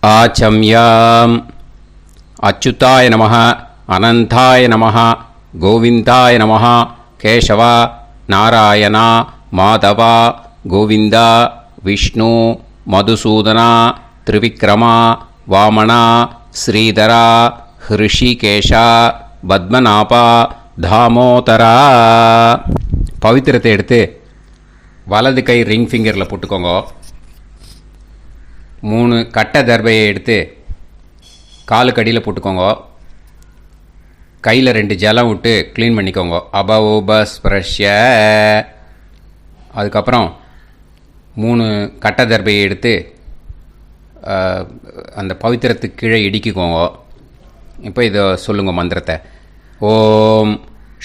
ஆச்சம்யாம். அச்சுதாய நமः, அனந்தாய நமः, கோவிந்தாய நமः, கேசவா, நாராயணா, மாதவா, கோவிந்தா, விஷ்ணு, மதுசூதனா, திரிவிக்ரமா, வாமனா, ஸ்ரீதரா, ஹிருஷிகேஷா, பத்மநாபா, தாமோதரா. பவித்திரத்தை எடுத்து வலது கை ரிங் ஃபிங்கரில் போட்டுக்கோங்க. 3 கட்டை தர்பையை எடுத்து காலுக்கடியில் போட்டுக்கோங்க. கையில் 2 ஜலம் விட்டு க்ளீன் பண்ணிக்கோங்க. அபவோபஸ்பிரஷ்ய. அதுக்கப்புறம் 3 கட்டை தர்பையை எடுத்து அந்த பவித்திரத்துக்கு கீழே இடிக்கிக்கோங்க. இப்போ இதை சொல்லுங்க மந்திரத்தை. ஓம்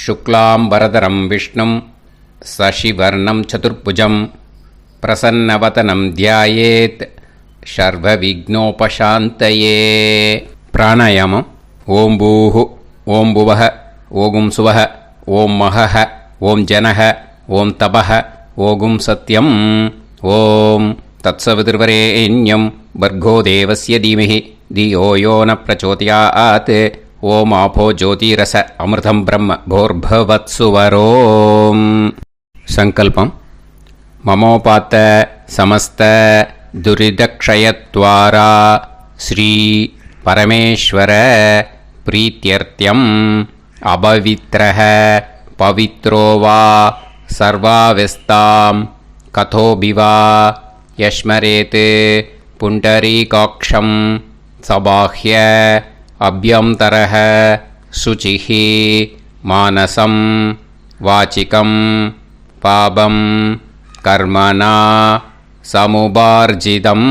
சுக்லாம் வரதரம் விஷ்ணும் சசிவர்ணம் சதுர்புஜம் பிரசன்னவதனம் தியாயேத் சர்வ விக்னோபசாந்தயே. பிராணாயாமம். ஓம் பூஹு, ஓம் புவஹ, ஓகும் சுவஹ, ஓம் மஹஹ, ஓம் ஜனஹ, ஓம் தபஹ, ஓகும் சத்யம். ஓம் தத்சவிதுர்வரேண்யம் பர்கோ தேவஸ்ய தீமஹி தியோ யோ ந பிரச்சோதயாத். ஓம் ஆபோ ஜோதிரச அமிர்தம் பிரம்ம போர்பவத்சுவரோம். சங்கல்பம். மமோபாத்த சமஸ்த துரிதக்ஷயத்வாரா ஸ்ரீ பரமேஸ்வர பிரீத்யர்த்தியம் அபவித்ரஹ பவித்ரோ வா சர்வாவஸ்தாம் கதோபிவா யஸ்மரேத் புண்டரீகாக்ஷம் சபாஹ்ய அப்யந்தரஹ சுசிஹ மானசம் வாசிகம் பாபம் கர்மணா சமுபார்ஜிதம்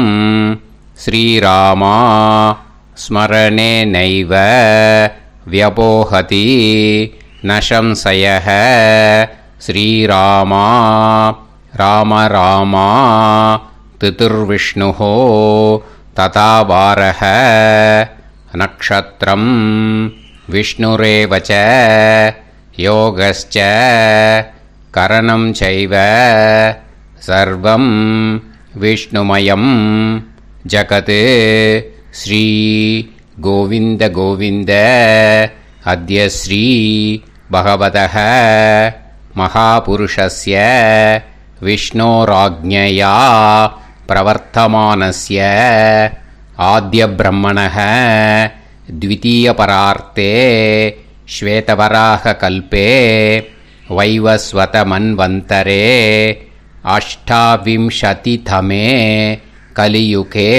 ஸ்ரீராமா ஸ்மரணேனைவ வ்யபோஹதி நசம்சயः. ஸ்ரீராமா ராம ராமா திதிர்விஷ்ணுः ததா வாரः நக்ஷத்ரம் விஷ்ணுரேவ ச யோகஸ்ச கரணம் சைவ சர்வம் விஷ்ணுமயம் ஜகத். ஸ்ரீ கோவிந்த கோவிந்த அத்ய ஸ்ரீ பகவதः மகாபுருஷஸ்ய விஷ்ணோராஜ்ஞயா பிரவர்த்தமானஸ்ய ஆத்ய பிரம்மணः த்விதீயபரார்த்தே ஸ்வேதவராக கல்பே வைவஸ்வத மன்வந்தரே அஷ்டாவிம்சதிதமே கலியுகே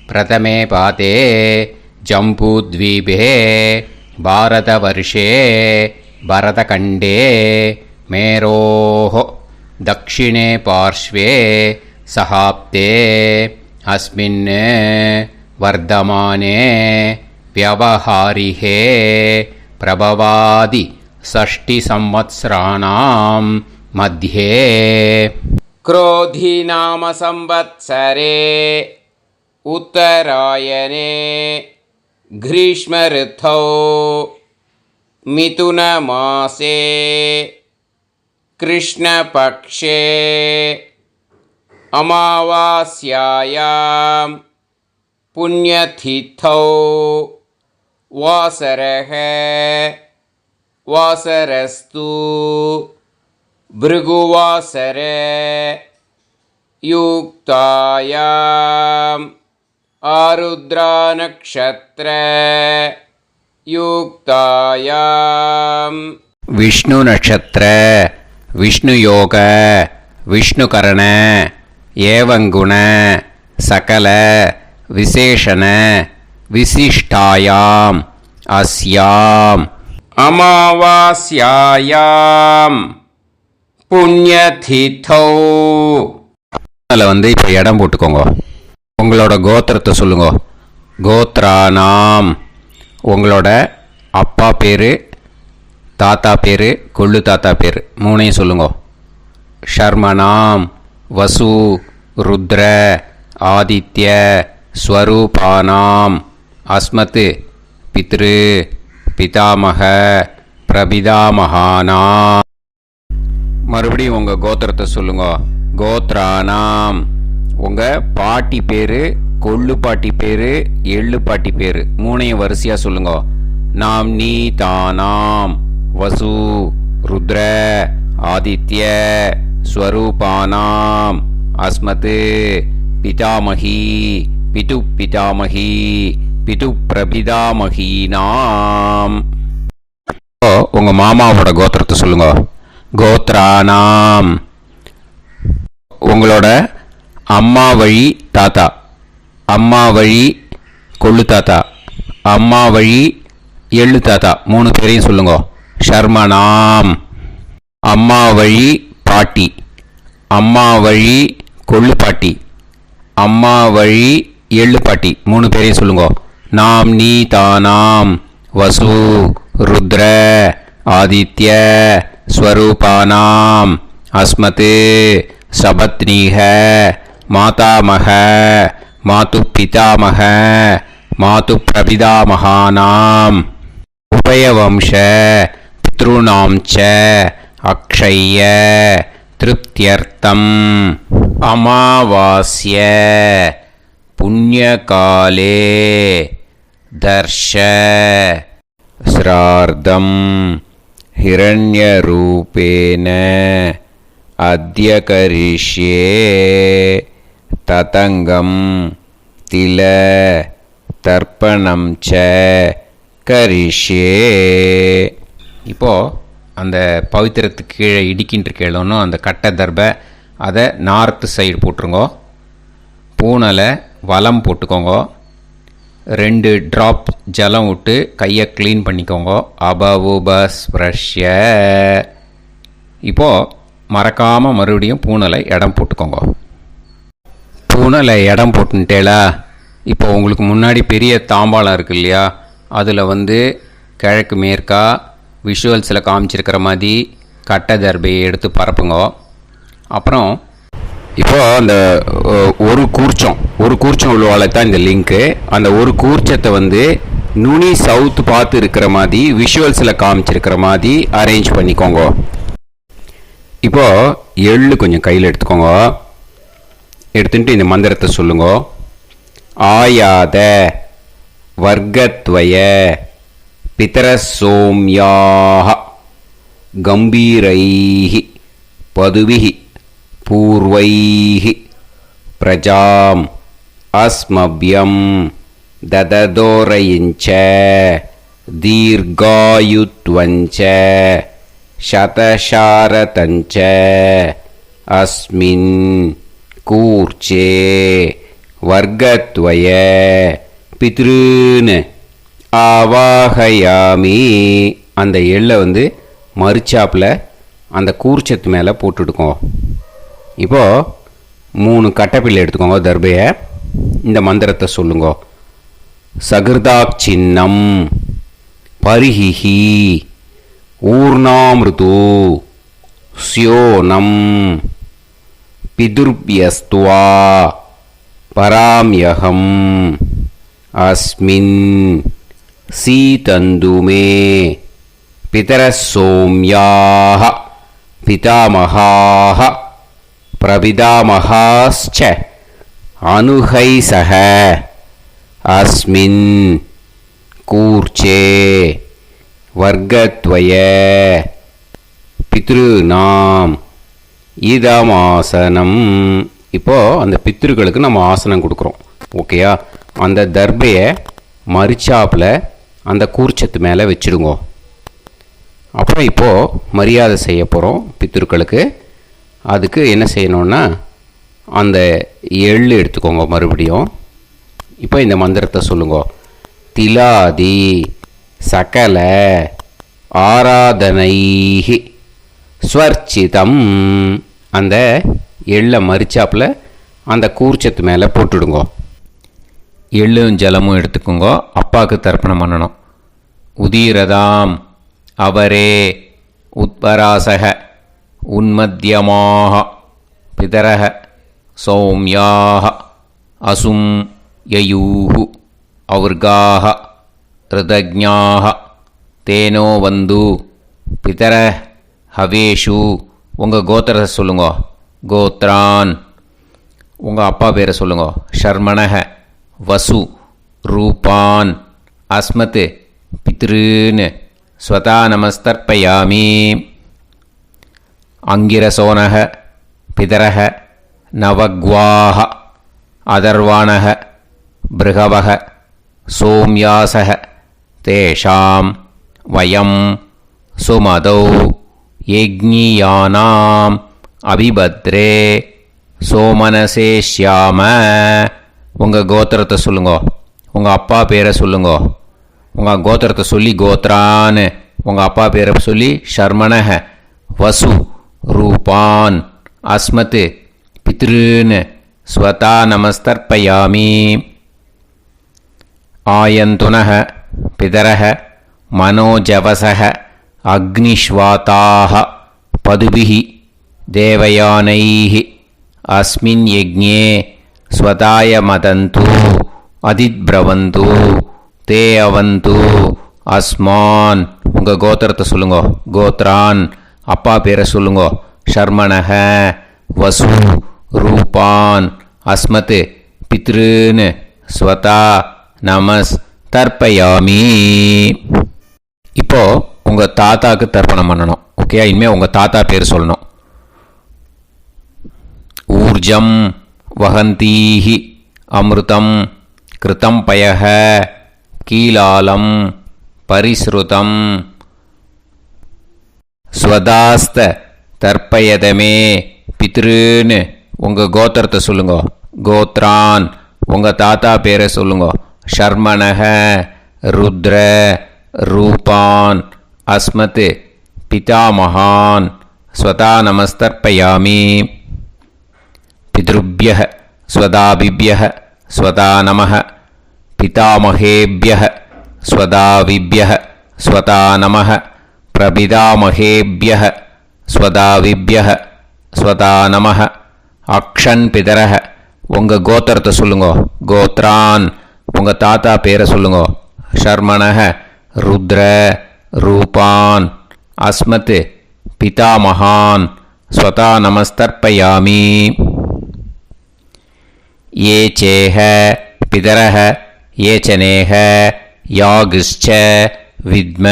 பிரதமே பாதே ஜம்பூத்வீபே பாரதவர்ஷே பரதகண்டே மேரோः தக்ஷிணே பார்ஷ்வே சஹாப்தே அஸ்மின் வர்தமானே व्यवहारिहे प्रभवादि षष्टि संवत्सराणां मध्ये क्रोधी नाम संवत्सरे उत्तरायणे ग्रीष्म ऋतौ मिथुन मासे कृष्णपक्षे अमावास्यायां पुण्यतिथौ वासरः वासरस्तु भृगुवासर युक्तायाम् आरुद्रा नक्षत्र युक्तायाम् विष्णु नक्षत्र विष्णु योग विष्णुकरण एवं गुण सकल विशेषण विशिष्टायाम अस्याम अमावास्यायाम पुण्यतिथौ. அதில் வந்து இப்போ இடம் போட்டுக்கோங்க. உங்களோட கோத்திரத்தை சொல்லுங்க. கோத்ரானாம். உங்களோட அப்பா பேர், தாத்தா பேர், கொள்ளு தாத்தா பேர் 3ஐயும் சொல்லுங்க. ஷர்மனாம் வசு ருத்ர ஆதித்ய ஸ்வரூபானாம் அஸ்மத் பித்ரு பிதாமக பிரபிதாமகானாம். மறுபடியும் உங்கள் கோத்திரத்தை சொல்லுங்க. கோத்ரானாம். உங்கள் பாட்டி பேர் கொள்ளு பாட்டி பேரு, எள்ளு பாட்டி பேரு மூணையும் வரிசையா சொல்லுங்க. நாம் நீ தானாம் வசு ருத்ர ஆதித்ய ஸ்வரூபானாம் அஸ்மத் பிதாமகி பிது பிதாமகி பிது பிரபிதாமகீனாம். உங்க மாமாவோட கோத்திரத்தை சொல்லுங்க. கோத்ரானாம். உங்களோட அம்மா வழி தாத்தா, அம்மா வழி கொள்ளு தாத்தா, அம்மா வழி எள்ளு தாத்தா மூணு பேரையும் சொல்லுங்க. ஷர்மனாம். அம்மா வழி பாட்டி, அம்மா வழி கொள்ளு பாட்டி, அம்மா வழி எள்ளு பாட்டி மூணு பேரையும் சொல்லுங்க. நாம் நீ தானாம் வசு ருத்ர ஆதித்ய ஸ்வரூபானாம் அஸ்மத் சபத்னீஹ மாதாமக மாது பிதாமக மாது பிரபிதாமகானாம் உபயவம்ச பித்ருணாம் ச அக்ஷய திருப்தியர்த்தம் அமாவாஸ்ய புண்ணியகாலே தர்ஷ ஸ்ரார்த்தம் ஹிரண்யரூபேன அத்ய கரிஷ்யே ததங்கம் தில தர்ப்பணம் ச கரிஷ்யே. இப்போது அந்த பவித்திரத்துக்கு கீழே இடிக்கின்ற கேளோன்னு அந்த கட்டை தர்பை அதை நார்த்து சைடு போட்டுருங்கோ. பூனலை வலம் போட்டுக்கோங்க. 2 ட்ராப் ஜலம் விட்டு கையை க்ளீன் பண்ணிக்கோங்க. அபவுபஸ்ப்ரஷ்ய. இப்போது மறக்காமல் மறுபடியும் பூனலை இடம் போட்டுக்கோங்க. பூனலை இடம் போட்டுட்டேலா. இப்போ உங்களுக்கு முன்னாடி பெரிய தாம்பாளம் இருக்குது இல்லையா, அதில் கிழக்கு மேற்கா விஷுவல்ஸில் காமிச்சிருக்கிற மாதிரி கட்டை தர்பையை எடுத்து பரப்புங்க. அப்புறம் இப்போது அந்த ஒரு கூர்ச்சம் உள்ளவாளை தான் இந்த லிங்க்கு. அந்த ஒரு கூர்ச்சத்தை நுனி சவுத்து பார்த்து இருக்கிற மாதிரி விஷுவல்ஸில் காமிச்சிருக்கிற மாதிரி அரேஞ்ச் பண்ணிக்கோங்க. இப்போது எள்ளு கொஞ்சம் கையில் எடுத்துக்கோங்க. எடுத்துட்டு இந்த மந்திரத்தை சொல்லுங்க. ஆயாத வர்க்கத்வய பிதரசோம்யாக கம்பீரைஹி பதுவிஹி பூர்வைஹி பிரஜாம் அஸ்மப்யம் தததோரயிஞ்ச தீர்காயுத்வஞ்ச சதசாரதஞ்ச அஸ்மின் கூர்ச்சே வர்க்கத்வய பித்ருன்னு ஆவாகயாமி. அந்த எள்ளை மறுச்சாப்பில் அந்த கூர்ச்சத்து மேலே போட்டுடுக்கோங்க. இப்போது 3 கட்டைப்பிள்ளை எடுத்துக்கோங்க. தர்பையை இந்த மந்திரத்தை சொல்லுங்க. சகிருதாக் சின்னம் பரிஹிஹி ஊர்ணாமிருது ஸ்யோனம் பிதுர்பியஸ்துவா பராம்யகம் அஸ்மின் சீதந்துமே பிதரசோம்யாக பிதாமகாः பிரபிதாமகாஸ்ச அனுகைசக அஸ்மின் கூர்ச்சே வர்க்கத்வய பித்ருநாம் இதமாசனம். இப்போது அந்த பித்ருக்களுக்கு நம்ம ஆசனம் கொடுக்குறோம். ஓகேயா? அந்த தர்பையை மரிச்சாப்பில் அந்த கூர்ச்சத்து மேலே வச்சுடுங்க. அப்புறம் இப்போது மரியாதை செய்ய போகிறோம் பித்ருக்களுக்கு. அதுக்கு என்ன செய்யணுன்னா அந்த எள்ளு எடுத்துக்கோங்க. மறுபடியும் இப்போ இந்த மந்திரத்தை சொல்லுங்க. திலாதி சகல ஆராதனைஹி ஸ்வர்ச்சிதம். அந்த எள்ளை மரிச்சாப்பில் அந்த கூர்ச்சத்து மேலே போட்டுடுங்க. எள்ளும் ஜலமும் எடுத்துக்கோங்க. அப்பாவுக்கு தர்ப்பணம் பண்ணணும். உதீரதாம் அவரே உத்பராசக உன்மத்தியமாக பிதரக சௌமியாக அசும் யயூஹு அவர்காக ரிதஜ்ஞாக தேனோ வந்து பிதர ஹவேஷு. உங்கள் கோத்திரத்தை சொல்லுங்க. கோத்ரான். உங்கள் அப்பா பேரை சொல்லுங்க. ஷர்மணக வசு ரூபான் அஸ்மத் பித்ருன் ஸ்வதா நமஸ்தர்ப்பயாமி. அங்கிரசோனக பிதரக நவக்வாஹ அதர்வாணக பிருகவக சோம்யாசக தேஷாம் வயம் சுமதௌ யஜ்ஞியானாம் அபிபத்ரே சோமனசேஷ்யாம. உங்கள் கோத்திரத்தை சொல்லுங்கோ, உங்கள் அப்பா பேரை சொல்லுங்கோ. உங்கள் கோத்திரத்தை சொல்லி கோத்ரான்னு, உங்கள் அப்பா பேரை சொல்லி ஷர்மணக வசு ரூபான் அஸ்மத் பித்ருன் ஸ்வதா நமஸ்தர்ப்பயாமி. ஆயந்துனக பிதரக மனோஜவசக அக்னிஷ்வாதாக பதுபிஹி தேவயானைஹி அஸ்மின் யஜ்ஞே ஸ்வதாய மதந்து அதித்ப்ரவந்து தே அவந்து அஸ்மான். உங்கள் கோத்திரத்தை சொல்லுங்கோ, கோத்ரான் அப்பா பேரை சொல்லுங்கோ. ஷர்மணக வசு ரூபான் அஸ்மத் பித்ருன் ஸ்வதா நமஸ் தர்ப்பயாமி. இப்போ உங்கள் தாத்தாக்கு தர்ப்பணம் பண்ணணும். ஓகே, இனிமேல் உங்கள் தாத்தா பேர் சொல்லணும். ஊர்ஜம் வஹந்தீஹி அமிர்தம் கிருதம் பயஹ கீலாலம் பரிஸ்ருதம் ஸ்வதாஸ்த தர்ப்பயதமே பித்ருன்னு. உங்கள் கோத்திரத்தை சொல்லுங்கோ, கோத்ரான் உங்கள் தாத்தா பேரை சொல்லுங்கோ. ஷர்மணக ருத்ர ரூபான் அஸ்மத் பிதாமகான் ஸ்வதா நமஸ்தர்ப்பயாமி. பித்ருப்யः ஸ்வதாபிப்யः ஸ்வதா நமः பிதாமகேப்யः ஸ்வதாவிப்யः ஸ்வதா நமः பிரபிதாமகேப்யः ஸ்வதாவிப்யः ஸ்வதா நமः. அக்ஷன் பிதரக உங்கள் கோத்திரத்தை சொல்லுங்கோ, கோத்ரான் உங்கள் தாத்தா பேரை சொல்லுங்கோ. ஷர்மணக ருத்ர ரூபான் அஸ்மத் பிதாமகான் ஸ்வதா நமஸ்தர்ப்பயாமி. ये चेह पितरः ये च नेह यागश्च विद्म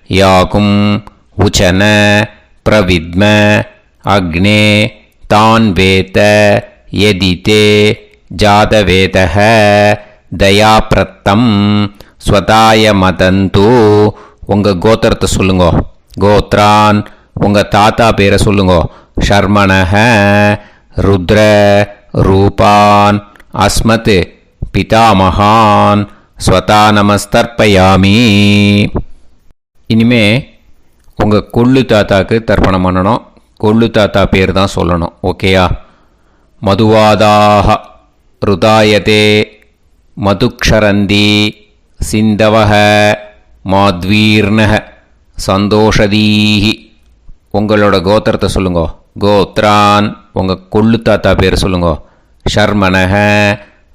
याकुं उचन प्रविद्म अग्ने तान् वेत यदिते जातवेतः दयाप्रत्तं स्वताय मदन्तु. உங்கள் கோத்திரத்தை சொல்லுங்கோ, கோத்ரான் உங்கள் தாத்தா பேரை சொல்லுங்கோ. ஷர்மணக ருத்ர ரூபான் அஸ்மத் பிதாமகான் ஸ்வதா நமஸ்தர்ப்பயாமி. இனிமே உங்கள் கொள்ளு தாத்தாக்கு தர்ப்பணம் பண்ணணும். கொள்ளு தாத்தா பேர் தான் சொல்லணும். ஓகேயா? மதுவாதாக ருதாயதே மதுக்ஷரந்தி சிந்தவக மாத்வீர்ணக சந்தோஷதீஹி. உங்களோட கோத்திரத்தை சொல்லுங்கோ, கோத்ரான் உங்கள் கொள்ளு தாத்தா பேர் சொல்லுங்கோ. ஷர்மணக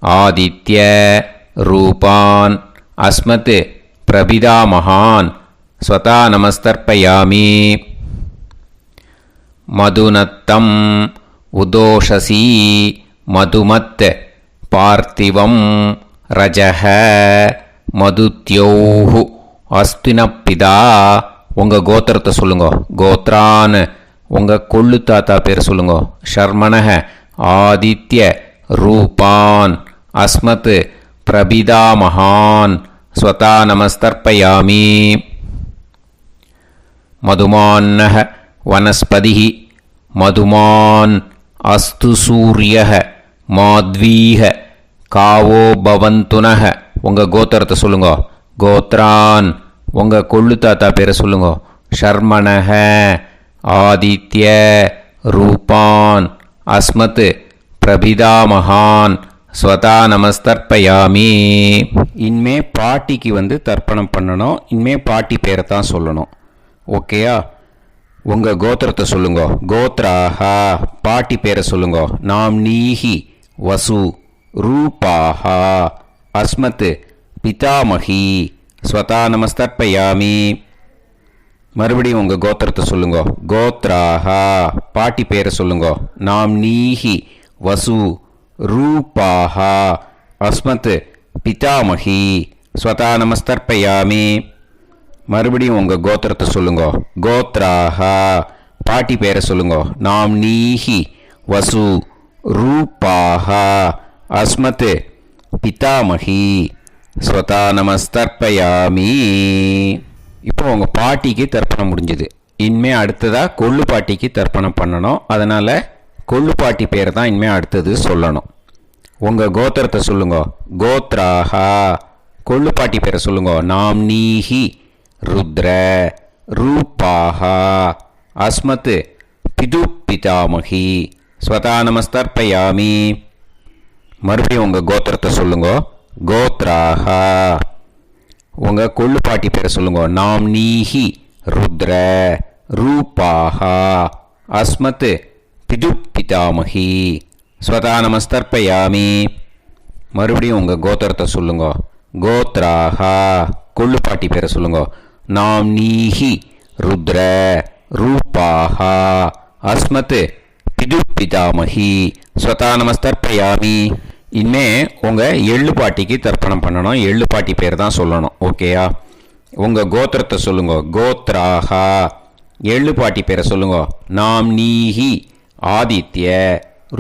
ஆதித்ய ரூபான் அஸ்மத் பிரபிதாமகான் ஸ்வதா நமஸ்தர்ப்பயாமி. மதுநத்தம் உதோஷசி மதுமத் பார்த்திவம் ரஜஹ மதுத்யோஹு அஸ்தினப்பிதா. உங்கள் கோத்திரத்தை சொல்லுங்கோ, கோத்ரான் உங்கள் கொள்ளு தாத்தா பேர் சொல்லுங்கோ. ஷர்மணக ஆதித்ய ரூபான் அஸ்மத் பிரபிதாமகான் ஸ்வதா நமஸ்தர்ப்பயாமி. மதுமான்னக வனஸ்பதிः மதுமான் அஸ்து சூரியः மாத்வீஹ காவோ பவந்துனக. உங்கள் கோத்திரத்தை சொல்லுங்கோ, கோத்ரான் உங்கள் கொள்ளு தாத்தா பேரை சொல்லுங்கோ. ஷர்மணக ஆதித்ய ரூபான் அஸ்மத் பிரபிதாமகான் ஸ்வதா நமஸ்தர்ப்பயாமி. இனிமே பாட்டிக்கு தர்ப்பணம் பண்ணணும். இனிமே பாட்டி பேரை தான் சொல்லணும். ஓகேயா? உங்கள் கோத்திரத்தை சொல்லுங்கோ, கோத்ராஹா பாட்டி பேரை சொல்லுங்கோ. நாம் நீஹி வசு ரூபாஹா அஸ்மத் பிதாமகி ஸ்வதா நமஸ்தர்ப்பயாமி. மறுபடியும் உங்கள் கோத்திரத்தை சொல்லுங்கோ, கோத்ராஹா பாட்டி பேரை சொல்லுங்கோ. நாம் நீஹி வசு ரூபாஹா அஸ்மத் பிதாமகி ஸ்வதா நமஸ்தர்ப்பயாமி. மறுபடியும் உங்கள் கோத்திரத்தை சொல்லுங்க. கோத்ராஹா பாட்டி பேரை சொல்லுங்க. நாம் நீஹி வசு ரூபாஹா அஸ்மத் பிதாமகி ஸ்வதா நமஸ்தர்ப்பயாமி. இப்போ உங்கள் பாட்டிக்கு தர்ப்பணம் முடிஞ்சுது. இனிமே அடுத்ததாக கொள்ளு பாட்டிக்கு தர்ப்பணம் பண்ணணும். அதனால் கொள்ளு பாட்டி பேரை தான் இனிமேல் அடுத்தது சொல்லணும். உங்கள் கோத்திரத்தை சொல்லுங்க. கோத்ராஹா கொள்ளு பாட்டி பேரை சொல்லுங்க. நாம் நீஹி ருத்ர ரூபாஹா அஸ்மத் பிது பிதாமகி ஸ்வதா நமஸ்தர்ப்பயாமி. மறுபடியும் உங்கள் கோத்திரத்தை சொல்லுங்க. கோத்ராஹா உங்கள் கொள்ளு பாட்டி பேரை சொல்லுங்க. நாம் நீஹி ருத்ர ரூபாஹா அஸ்மத் பிது பிதாமகி ஸ்வதா நமஸ்தர்ப்பயாமி. மறுபடியும் உங்கள் கோத்திரத்தை சொல்லுங்க. கோத்ராஹா கொள்ளு பாட்டி பேரை சொல்லுங்க. நாம் நீஹி ருத்ர ரூபாஹா அஸ்மத் பிது பிதாமகி ஸ்வதா நமஸ்தர்ப்பயாமி. இனிமே உங்கள் எள்ளு பாட்டிக்கு தர்ப்பணம் பண்ணணும். எள்ளு பாட்டி பேர் தான் சொல்லணும். ஓகேயா? உங்கள் கோத்திரத்தை சொல்லுங்க. கோத்ராஹா எள்ளு பாட்டி பேரை சொல்லுங்க. நாம் நீஹி ஆதித்ய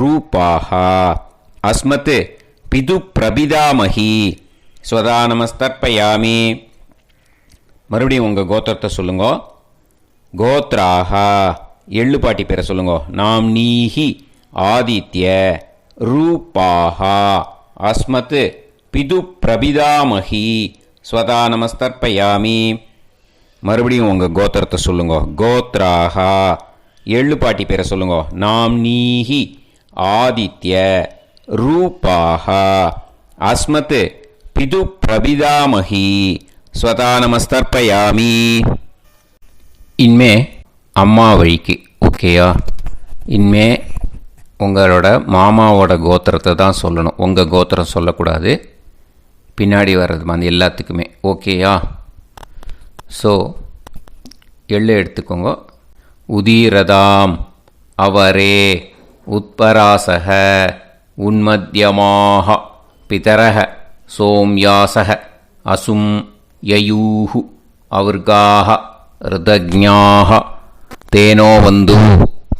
ரூபாஹா அஸ்மத் பிது பிரபிதாமகி ஸ்வதா நமஸ்தர்ப்பயாமி. மறுபடியும் உங்கள் கோத்திரத்தை சொல்லுங்க. கோத்ராஹா எள்ளு பாட்டி பேரை சொல்லுங்க. நாம் நீஹி ஆதித்ய ரூபாஹா அஸ்மத் பிது பிரபிதாமகி ஸ்வதா நமஸ்தர்ப்பயாமி. மறுபடியும் உங்கள் கோத்திரத்தை சொல்லுங்க. கோத்ராஹா எள்ளு பாட்டி பேரை சொல்லுங்க. நாம் நீஹி ஆதித்ய ரூபாஹா அஸ்மத் பிது பிரபிதாமகி ஸ்வதா நமஸ்தர்ப்பயாமி. இனிமே அம்மா வழிக்கு. ஓகேயா? இனிமே உங்களோட மாமாவோட கோத்திரத்தை தான் சொல்லணும். உங்கள் கோத்திரம் சொல்லக்கூடாது. பின்னாடி வர்றது மாதிரி எல்லாத்துக்குமே. ஓகேயா? ஸோ எள்ளு எடுத்துக்கோங்க. உதீரதாம் அவரே உத்பராசக உன்மத்யமாக பிதரக சோம்யாசக அசும் யயூஹு அவர்காக ருதஜ்ஞாக தேனோ வந்து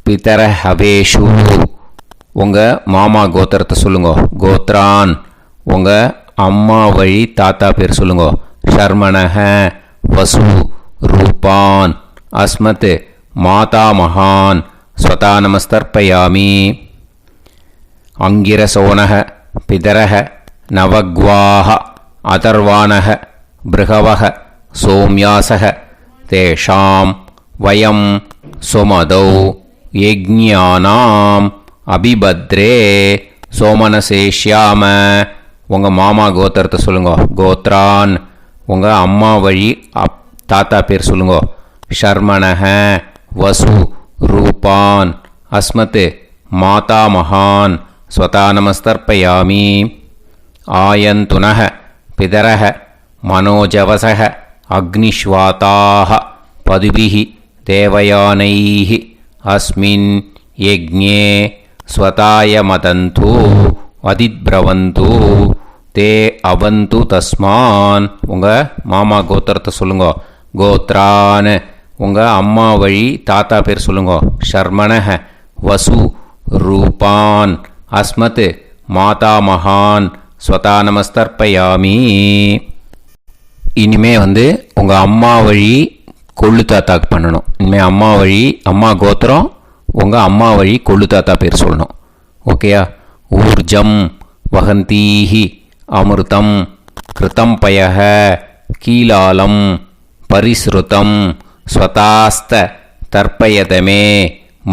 பிதர ஹவேஷு. உங்கள் மாமா கோத்திரத்தை சொல்லுங்க. கோத்ரான் உங்கள் அம்மா வழி தாத்தா பேர் சொல்லுங்க. ஷர்மணக வசு ரூபான் அஸ்மத் மாதா மகான் ஸ்வதா நமஸ்தர்ப்பயாமி. அங்கிரசோனக பிதரக நவக்வாஹ அதர்வானக பிருகவக சோம்யாசக தேஷாம் வயம் சுமதௌ யஜ்ஞானாம் அபிபத்ரே சோமனசேஷ்யாம. உங்கள் மாமா கோத்திரத்தை சொல்லுங்க. கோத்ரான் உங்கள் அம்மா வழி தாத்தா பேர் சொல்லுங்க. ஷர்மணக வசு ரூபான் அஸ்மத் மாதா மகான் ஸ்வதா நமஸ்தர்ப்பயாமி. ஆயந்துனக பிதரக மனோஜவசக அக்னிஷ்வாதாக பதுபிஹி தேவயானைஹி அஸ்மின் யஜ்ஞே ஸ்வதாய மதந்து அதிப்ரவந்து தே அவந்து தஸ்மான். உங்கள் மாமா கோத்திரத்தை சொல்லுங்க. கோத்ரான் உங்கள் அம்மா வழி தாத்தா பேர் சொல்லுங்க. ஷர்மணக வசு ரூபான் அஸ்மத் மாதா மகான் ஸ்வதா நமஸ்தர்ப்பயாமி. இனிமே உங்கள் அம்மா வழி கொள்ளு தாத்தாக்கு பண்ணணும். இனிமேல் அம்மா வழி அம்மா கோத்திரம் உங்கள் அம்மா வழி கொள்ளு தாத்தா பேர் சொல்லணும். ஓகேயா? ஊர்ஜம் வகந்தீஹி அமிர்தம் கிருதம் பயக கீலாலம் பரிஸ்ருதம் ஸ்வதாஸ்த தர்ப்பயதமே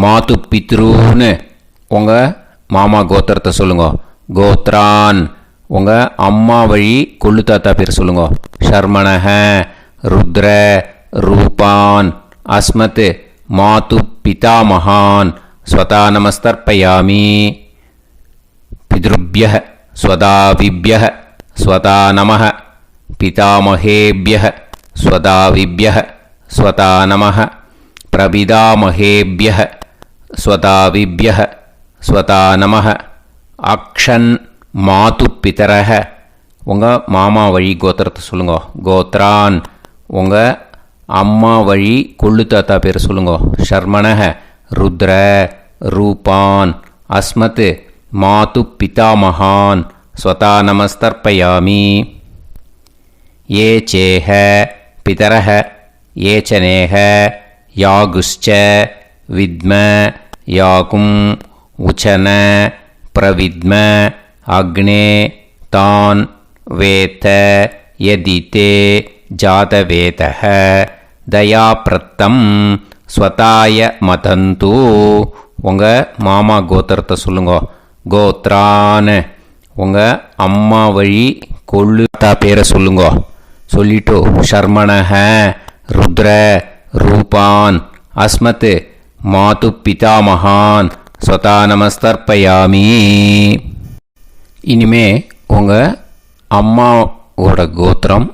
மாது பித்ரூன்னு. உங்கள் மாமா கோத்திரத்தை சொல்லுங்க. கோத்ரான் உங்கள் அம்மா வழி கொள்ளு தாத்தா பேர் சொல்லுங்க. ஷர்மணக ருத்ர ரூபான் அஸ்மத் மாது பிதாமகான் ஸ்வதா நமஸ்தர்ப்பயாமி. பித்ருப்யः ஸ்வதாவிப்யः ஸ்வதா நமः பிதாமகேப்யः ஸ்வதாவிப்யः ஸ்வதா நமः பிரபிதாமகேப்யः ஸ்வதாவிப்யः ஸ்வதா நமः அக்ஷன் மாது பிதரக உங்கள் மாமா வழி கோத்திரத்தை சொல்லுங்க. கோத்ரான் உங்கள் அம்மா வழி கொள்ளு தாத்தா பேர் சொல்லுங்க. ஷர்மணக ருத்ர ரூபான் அஸ்மத் மாது பிதாமகான் ஸ்வதா நமஸ்தர்ப்பயாமி. ये चेह पितरः ये च नेह यागुश्च विद्म याकुम् उचन प्रविद्म अग्ने तान् वेत यदिते जातवेतः दयाप्रत्तं स्वताय मदन्तु உங்கள் மாமா கோத்திரத்தை சொல்லுங்க. கோத்ரான் உங்கள் அம்மா வழி கொள்ளு தாத்தா பேரை சொல்லுங்க. சொல்லிட்டு ஷர்மணஹ ருத்ர ரூபான் அஸ்மத் மாது பிதாமகான் ஸ்வதா நமஸ்தர்ப்பயாமி. இனிமே உங்கள் அம்மாவோட கோத்திரம்,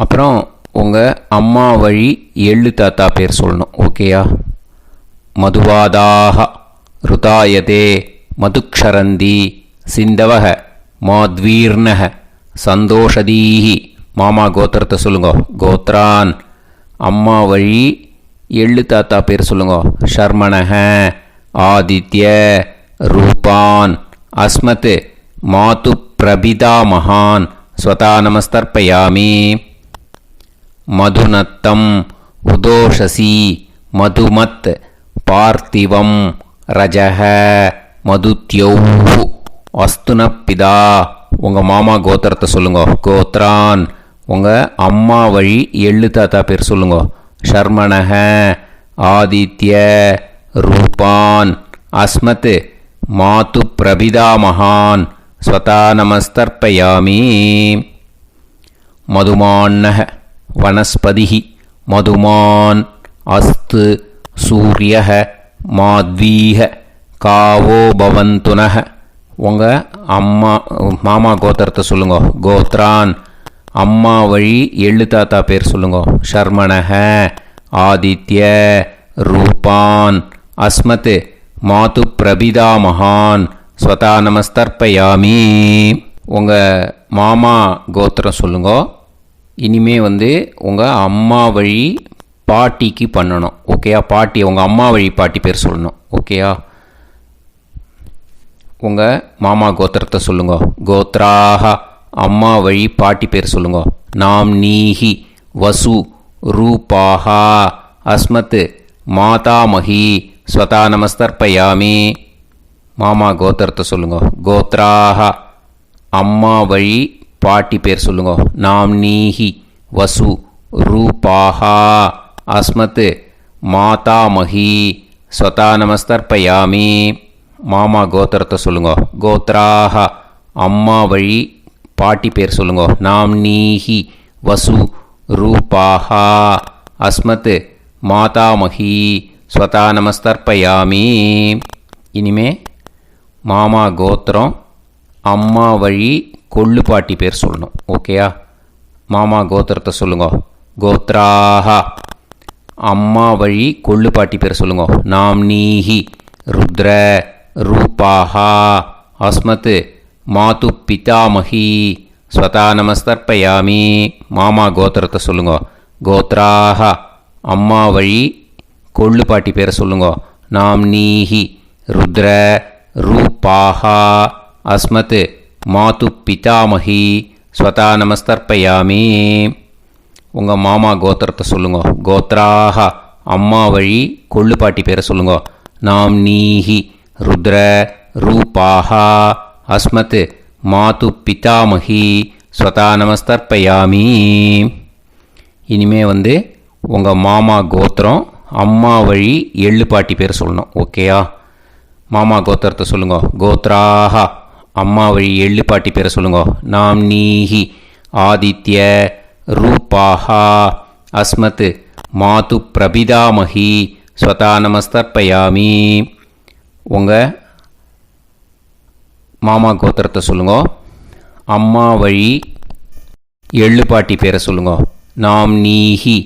அப்புறம் உங்கள் அம்மா வழி எள்ளு தாத்தா பேர் சொல்லணும். ஓகேயா? மதுவாதாக ருதாயதே மதுக்ஷரந்தி சிந்தவக மாத்வீர்ணக சந்தோஷதீஹி. மாமா கோத்திரத்தை சொல்லுங்க. கோத்ரான் அம்மா வழி எள்ளு தாத்தா பேர் சொல்லுங்க. ஷர்மணஹ ஆதித்ய ரூபான் அஸ்மத் மாது பிரபிதா மகான் ஸ்வதா நமஸ்தர்ப்பயாமி. மதுநத்தம் உதோஷசி மதுமத் பார்த்திவம் ரஜக மதுத்யௌஹு அஸ்துனப்பிதா. உங்கள் மாமா கோத்திரத்தை சொல்லுங்க. கோத்ரான் உங்கள் அம்மா வழி எள்ளு தாத்தா பேர் சொல்லுங்க. ஷர்மணஹ ஆதித்ய ரூபான் அஸ்மத் மாது பிரபிதா மகான் ஸ்வதா நமஸ்தர்ப்பயாமி. மதுமான்னஹ வனஸ்பதிஹி மதுமான் அஸ்து சூரியஹ மாத்வீஹ காவோ பவந்துனஹ. உங்கள் மாமா கோத்திரத்தை சொல்லுங்க. கோத்ரான் அம்மா வழி எள்ளு தாத்தா பேர் சொல்லுங்க. ஷர்மணஹ ஆதித்ய ரூபான் அஸ்மத் மாது பிரபிதா மகான் ஸ்வதா நமஸ்தர்ப்பயாமி. உங்கள் மாமா கோத்திரம் சொல்லுங்க. இனிமே உங்கள் அம்மா வழி பாட்டிக்கு பண்ணணும். ஓகேயா? பாட்டி உங்கள் அம்மா வழி பாட்டி பேர் சொல்லணும். ஓகேயா? உங்கள் மாமா கோத்திரத்தை சொல்லுங்க. கோத்ராக அம்மா வழி பாட்டி பேர் சொல்லுங்க. நாம் நீஹி வசு ரூபாஹா அஸ்மத் மாதாமஹி ஸ்வதா நமஸ்தர்ப்பயாமி. மாமா கோத்திரத்தை சொல்லுங்க. கோத்ராக அம்மா வழி பாட்டி பேர் சொல்லுங்க. நாம் நீஹி வசு ரூபாஹா அஸ்மத் மாதாமஹி ஸ்வதா நமஸ்தர்ப்பயாமி. மாமா கோத்திரத்தை சொல்லுங்க. கோத்ராக அம்மா வழி பாட்டி பேர் சொல்லுங்க. நாம் நீஹி வசு ரூபாஹா அஸ்மத் மாதாமஹி ஸ்வதா நமஸ்தர்ப்பயாமி. இனிமே மாமா கோத்திரம் அம்மா வழி கொள்ளு பாட்டி பேர் சொல்லணும். ஓகேயா? மாமா கோத்திரத்தை சொல்லுங்க. கோத்ராக அம்மா வழி கொள்ளு பாட்டி பேர் சொல்லுங்க. நாம் நீஹி ருத்ர ரூபாஹா அஸ்மத் மாது பிதாமஹி ஸ்வதா நமஸ்தர்ப்பயாமி. மாமா கோத்திரத்தை சொல்லுங்க. கோத்ராக அம்மா வழி கொள்ளு பாட்டி பேரை சொல்லுங்க. நாம் நீஹி ருத்ர ரூபாஹா அஸ்மத் மாது பிதாமஹி ஸ்வதா நமஸ்தர்ப்பயாமி. உங்கள் மாமா கோத்திரத்தை சொல்லுங்க. கோத்ராக அம்மா வழி கொள்ளு பாட்டி பேரை சொல்லுங்க. நாம் நீஹி ருத்ர ரூபாஹா அஸ்மத் மாது பிதாமஹி ஸ்வதா நமஸ்தர்ப்பயாமி. இனிமே உங்கள் மாமா கோத்திரம் அம்மா வழி எள்ளு பாட்டி பேர் சொல்லணும். ஓகேயா? மாமா கோத்திரத்தை சொல்லுங்க. கோத்ராக அம்மா வழி எள்ளு பாட்டி பேரை சொல்லுங்க. நாம் நீஹி ஆதித்ய ரூபாஹா அஸ்மத் மாது பிரபிதாமஹி ஸ்வதா நமஸ்தர்ப்பயாமி. உங்கள் மாமா கோத்திரத்தை சொல்லுங்க. அம்மா வழி எள்ளு பாட்டி பேரை சொல்லுங்க. நாம் நீஹி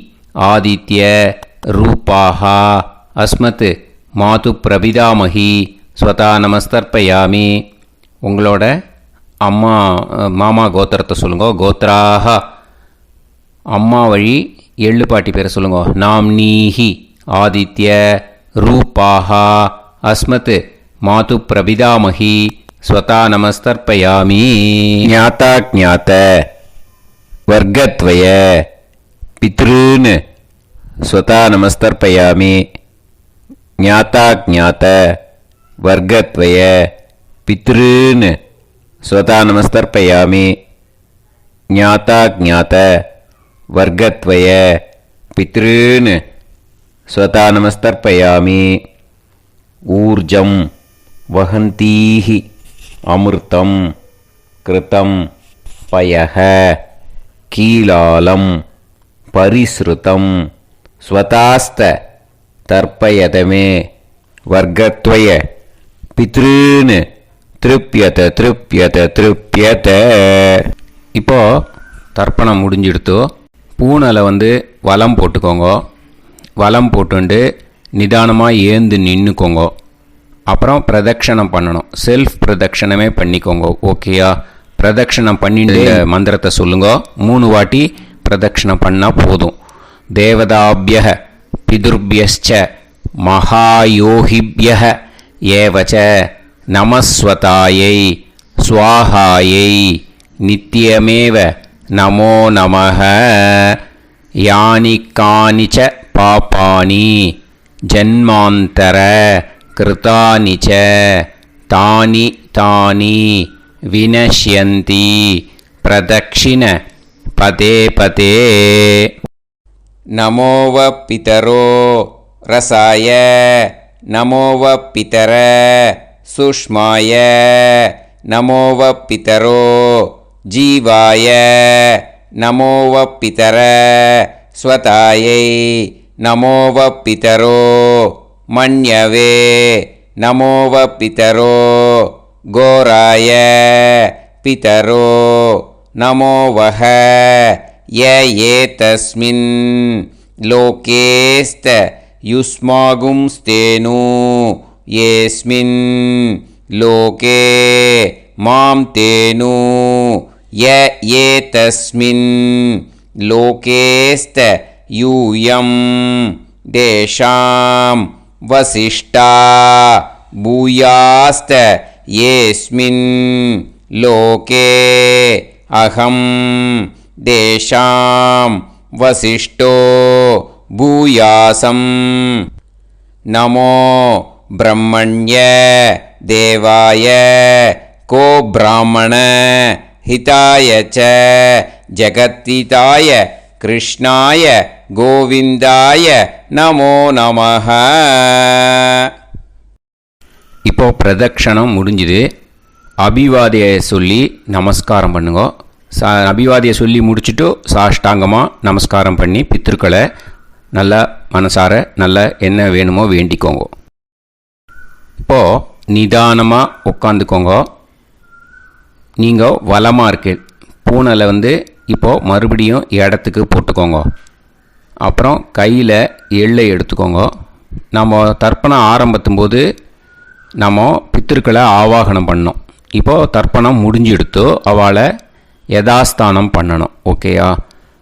ஆதித்ய ரூபாஹா அஸ்மத் மாது பிரபிதாமஹி ஸ்வதா நமஸ்தர்ப்பயாமி. உங்களோட அம்மா மாமா கோத்திரத்தை சொல்லுங்க. கோத்ராக அம்மா வழி எள்ளு பாட்டி பேரை சொல்லுங்க. நாம்னீஹி ஆதித்ய ரூபாக அஸ்மத் மாது பிரபிதாமகி ஸ்வதா நமஸ்தர்ப்பயாமி. ஞாதா ஞாத வர்க்கத்வய பித்ருன் ஸ்வதா நமஸ்தர்ப்பயாமி. ஞாதா ஞாத வர்க்கத்வய பித்ருன் ஸ்வதா நமஸ்தர்ப்பயாமி. ஞாதா ஞாத வர்க்கத்வய பித்ருன் ஸ்வதா நமஸ்தர்ப்பயாமி. ஊர்ஜம் வஹந்தீஹி அமிர்தம் கிருதம் பயஹ கீலாலம் பரிஸ்ருதம் ஸ்வதாஸ்த தர்ப்பயதமே வர்க்கத்வய பித்ருன் திருப்யத திருப்யத திருப்யத. இப்போது தர்ப்பணம் முடிஞ்சிடுத்தோ பூனலை வலம் போட்டுக்கோங்க. வலம் போட்டுண்டு நிதானமாக ஏந்து நின்றுக்கோங்க. அப்புறம் பிரதட்சணம் பண்ணணும். செல்ஃப் பிரதட்சணமே பண்ணிக்கோங்க. ஓகேயா? பிரதட்சணம் பண்ணிட்டு மந்திரத்தை சொல்லுங்க. 3 வாட்டி பிரதட்சணம் பண்ணால் போதும். தேவதாபிய பிதுர்பியஸ்ச மகாயோகிபிய ஏவச்ச நமஸ்வதாயை ஸ்வாஹாயை நித்யமேவ நமோ நமஹ. யானி கானிச்ச பாபானி ஜன்மாந்தர கிருதானி ச தானி தானி வினஷ்யந்தி பிரதக்ஷிண பதே பதே. நமோவ பிதரோ ரசாய நமோவ பிதர சுஷ்மாய நமோவ பிதரோ ஜீவாய நமோவ பிதர ஸ்வதாயை நமோவ பிதரோ மன்யவே நமோவ பிதரோ கோராய பிதரோ நமோவஹ. ஏதஸ்மின் லோகேஸ்த யுஸ்மாகும்ஸ்தேனு ஏஸ்மின் லோகே மாம் தேனு. ஏதஸ்மின் லோகேஸ்த யூயம் தேஷாம் வசிஷ்டா பூயாஸ்த ஏஸ்மின் லோகே அகம் தேஷாம் வசிஷ்டோ பூயாசம். நமோ பிரம்மண்ய தேவாய கோ பிராமண ஹிதாய ச ஜகத்ஹிதாய கிருஷ்ணாய கோவிந்தாய நமோ நமஹ. இப்போ பிரதட்சணம் முடிஞ்சுது. அபிவாதியை சொல்லி நமஸ்காரம் பண்ணுங்க. அபிவாதியை சொல்லி முடிச்சுட்டு சாஷ்டாங்கமாக நமஸ்காரம் பண்ணி பித்திருக்களை நல்லா மனசார நல்லா என்ன வேணுமோ வேண்டிக்கோங்க. இப்போது நிதானமாக உட்காந்துக்கோங்க. நீங்கள் வலமாக இருக்கு பூனலை இப்போது மறுபடியும் இடத்துக்கு போட்டுக்கோங்க. அப்புறம் கையில் எள்ளை எடுத்துக்கோங்க. நம்ம தர்ப்பணம் ஆரம்பத்தும் போது நம்ம பித்திருக்களை ஆவாகனம் பண்ணோம். இப்போது தர்ப்பணம் முடிஞ்செடுத்து அவளை யதாஸ்தானம் பண்ணணும். ஓகேயா?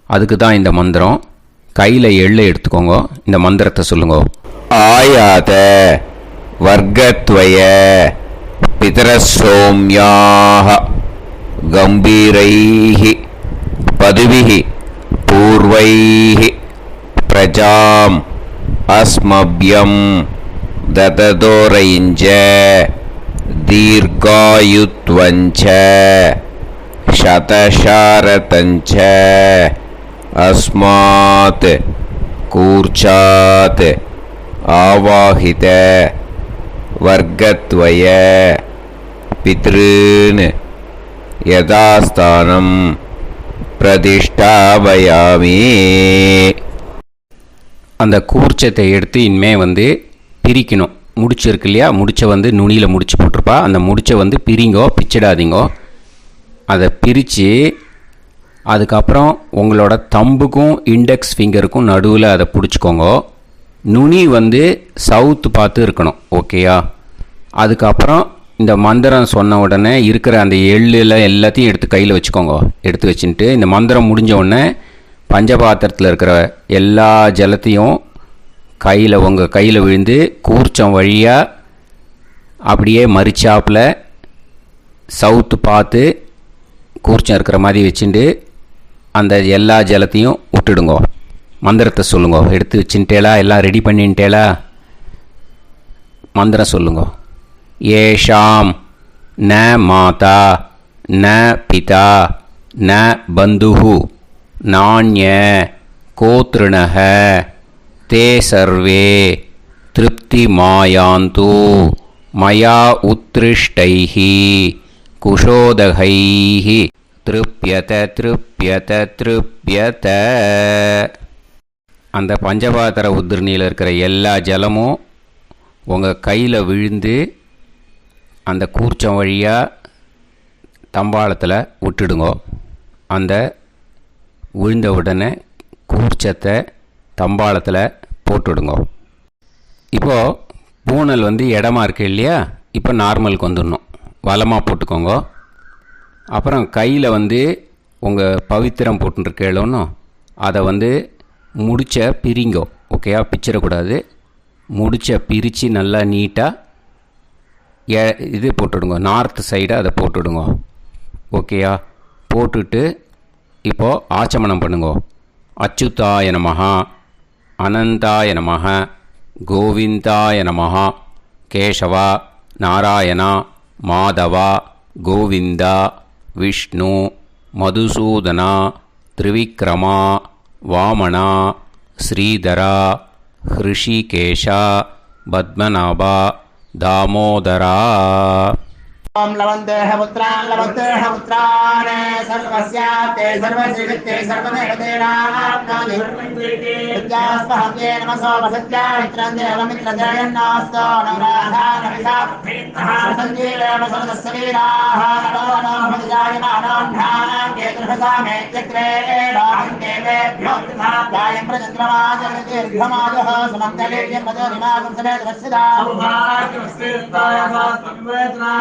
அதுக்கு தான் இந்த மந்திரம். கையில் எள்ளை எடுத்துக்கோங்க. இந்த மந்திரத்தை சொல்லுங்க. ஆயாத வர்க்கத்வய பிதரசோம்யாக கம்பீரைஹி பதுவிஹி பூர்வைஹி பிரஜாம் அஸ்மப்யம் தததோரைஞ்ச தீர்காயுத்வஞ்ச சதசாரதஞ்ச அஸ்மாத் கூர்ச்சாத் ஆவாஹித வர்க்கத்வய பித்ருன் யதாஸ்தானம் பிரதிஷ்டாபயாமி. அந்த கூர்ச்சத்தை எடுத்து இனிமே பிரிக்கணும். முடிச்சு இருக்கு இல்லையா? முடிச்சை நுனியில் முடிச்சு போட்டிருப்பா. அந்த முடிச்சை பிரிங்கோ, பிச்சிடாதீங்கோ. அதை பிரித்து அதுக்கப்புறம் உங்களோட தம்புக்கும் இண்டெக்ஸ் ஃபிங்கருக்கும் நடுவில் அதை பிடிச்சிக்கோங்க. நுனி சவுத்து பார்த்து இருக்கணும். ஓகேயா? அதுக்கப்புறம் இந்த மந்திரம் சொன்ன உடனே இருக்கிற அந்த எள்ளில் எல்லாத்தையும் எடுத்து கையில் வச்சுக்கோங்க. எடுத்து வச்சுட்டு இந்த மந்திரம் முடிஞ்ச உடனே பஞ்சபாத்திரத்தில் இருக்கிற எல்லா ஜலத்தையும் உங்கள் கையில் விழுந்து கூர்ச்சம் வழியாக அப்படியே மறிச்சாப்பில் சவுத்து பார்த்து கூர்ச்சம் இருக்கிற மாதிரி வச்சுட்டு அந்த எல்லா ஜலத்தையும் விட்டுடுங்க. மந்திரத்தை சொல்லுங்க. எடுத்து வச்சுட்டேலா, எல்லாம் ரெடி பண்ணிட்டேலா? மந்திரம் சொல்லுங்க. ஏஷாம் ந மாதா ந பிதா ந பந்துஹு நாண்ய கோத்ருணஹ தே சர்வே திருப்தி மாயாந்து மயா உத்ருஷ்டைஹி குஷோதகைஹி திருப்யத திருப்யத திருப்யத. அந்த பஞ்சபாத்திர உதிரணியில் இருக்கிற எல்லா ஜலமும் உங்கள் கையில் விழுந்து அந்த கூர்ச்சம் வழியாக தம்பாளத்தில் விட்டுடுங்க. அந்த விழுந்த உடனே கூர்ச்சத்தை தம்பாளத்தில் போட்டுவிடுங்க. இப்போது பூனல் இடமா இருக்குது இல்லையா? இப்போ நார்மலுக்கு வந்துடணும். வலமாக போட்டுக்கோங்க. அப்புறம் கையில் உங்கள் பவித்திரம் போட்டுருக்கேளோன்னு அதை முடிச்ச பிரிங்கோ. ஓகேயா? பிச்சிடக்கூடாது. முடிச்ச பிரித்து நல்லா நீட்டாக இது போட்டுவிடுங்க. நார்த் சைடு அதை போட்டுவிடுங்க. ஓகேயா? போட்டுட்டு இப்போது ஆச்சமனம் பண்ணுங்க. அச்சுதாய நமஹ, அனந்தாய நமஹ, கோவிந்தாய நமஹ, கேசவா, நாராயணா, மாதவா, கோவிந்தா, விஷ்ணு, மதுசூதனா, திரிவிக்ரமா, வாமனா, ஸ்ரீதரா, ஹிருஷிகேஷா, பத்மநாபா, தாமோதரா. ओम लवन्तेह पुत्रान् सर्वस्याप्ते सर्वश्रीवित्ते सर्वदेवतेनाप्नोति विद्यास्महव्ये नमसो वसत्या मित्रं देवमित्रजयन्नास्तो नवराधानविषाः सञ्जीवेम सर्वस्वीराः नमो भजायमानोऽन्धानां केतुर्भसामेत्यग्रे देवेभ्यो गायं प्रचन्द्रमाजगतिर्घमाजः सुमङ्गलेर्यं पदोनिमागं समेतवस्सिदा